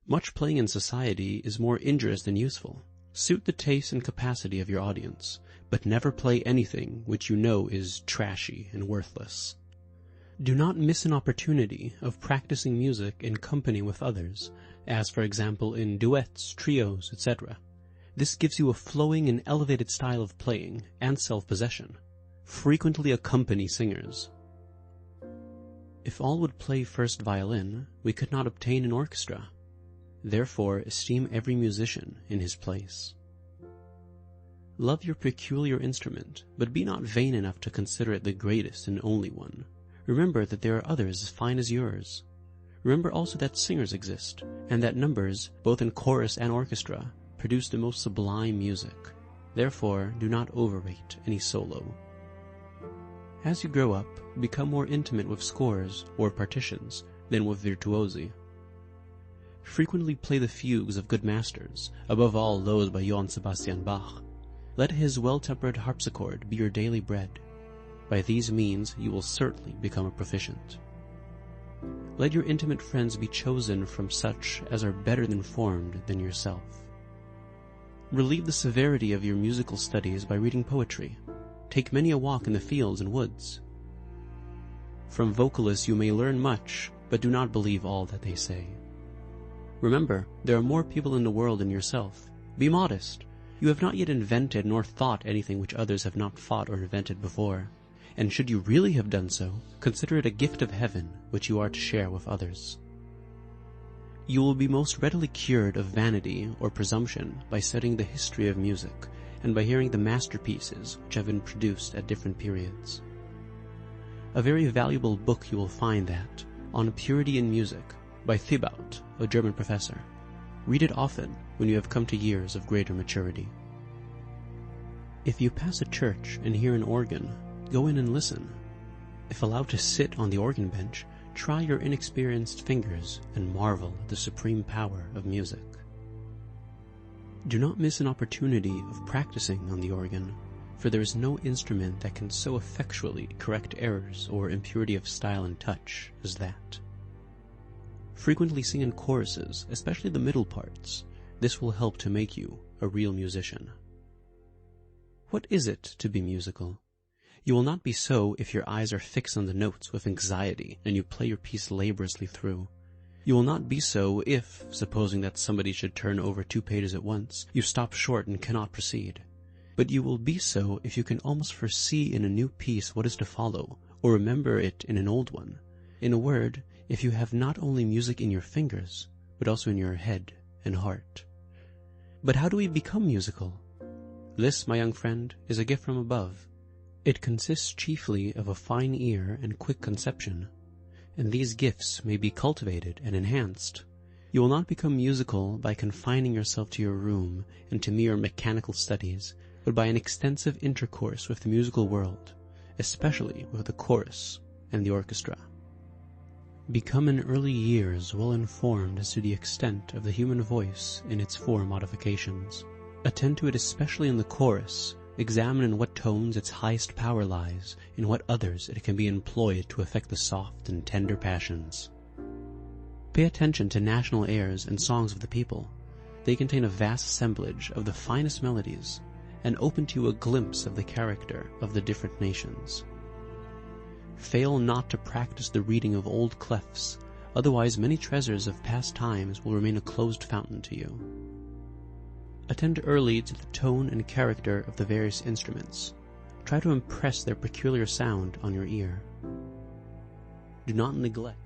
Much playing in society is more injurious than useful. Suit the taste and capacity of your audience, but never play anything which you know is trashy and worthless. Do not miss an opportunity of practicing music in company with others, as for example in duets, trios, etc. This gives you a flowing and elevated style of playing and self-possession. Frequently accompany singers. If all would play first violin, we could not obtain an orchestra. Therefore, esteem every musician in his place. Love your peculiar instrument, but be not vain enough to consider it the greatest and only one. Remember that there are others as fine as yours. Remember also that singers exist, and that numbers, both in chorus and orchestra, produce the most sublime music. Therefore, do not overrate any solo. As you grow up, become more intimate with scores or partitions than with virtuosi. Frequently play the fugues of good masters, above all those by Johann Sebastian Bach. Let his well-tempered harpsichord be your daily bread. By these means you will certainly become a proficient. Let your intimate friends be chosen from such as are better informed than yourself. Relieve the severity of your musical studies by reading poetry. Take many a walk in the fields and woods. From vocalists you may learn much, but do not believe all that they say. Remember, there are more people in the world than yourself. Be modest. You have not yet invented nor thought anything which others have not thought or invented before. And should you really have done so, consider it a gift of heaven which you are to share with others. You will be most readily cured of vanity or presumption by studying the history of music and by hearing the masterpieces which have been produced at different periods. A very valuable book you will find that, On Purity in Music, by Thibaut, a German professor. Read it often when you have come to years of greater maturity. If you pass a church and hear an organ, go in and listen. If allowed to sit on the organ bench, try your inexperienced fingers and marvel at the supreme power of music. Do not miss an opportunity of practicing on the organ, for there is no instrument that can so effectually correct errors or impurity of style and touch as that. Frequently sing in choruses, especially the middle parts. This will help to make you a real musician. What is it to be musical? You will not be so if your eyes are fixed on the notes with anxiety and you play your piece laboriously through. You will not be so if, supposing that somebody should turn over 2 pages at once, you stop short and cannot proceed. But you will be so if you can almost foresee in a new piece what is to follow, or remember it in an old one. In a word, if you have not only music in your fingers, but also in your head and heart. But how do we become musical? This, my young friend, is a gift from above. It consists chiefly of a fine ear and quick conception, and these gifts may be cultivated and enhanced. You will not become musical by confining yourself to your room and to mere mechanical studies, but by an extensive intercourse with the musical world, especially with the chorus and the orchestra. Become in early years well informed as to the extent of the human voice in its 4 modifications. Attend to it especially in the chorus. Examine in what tones its highest power lies, in what others it can be employed to affect the soft and tender passions. Pay attention to national airs and songs of the people. They contain a vast assemblage of the finest melodies, and open to you a glimpse of the character of the different nations. Fail not to practice the reading of old clefs, otherwise many treasures of past times will remain a closed fountain to you. Attend early to the tone and character of the various instruments. Try to impress their peculiar sound on your ear. Do not neglect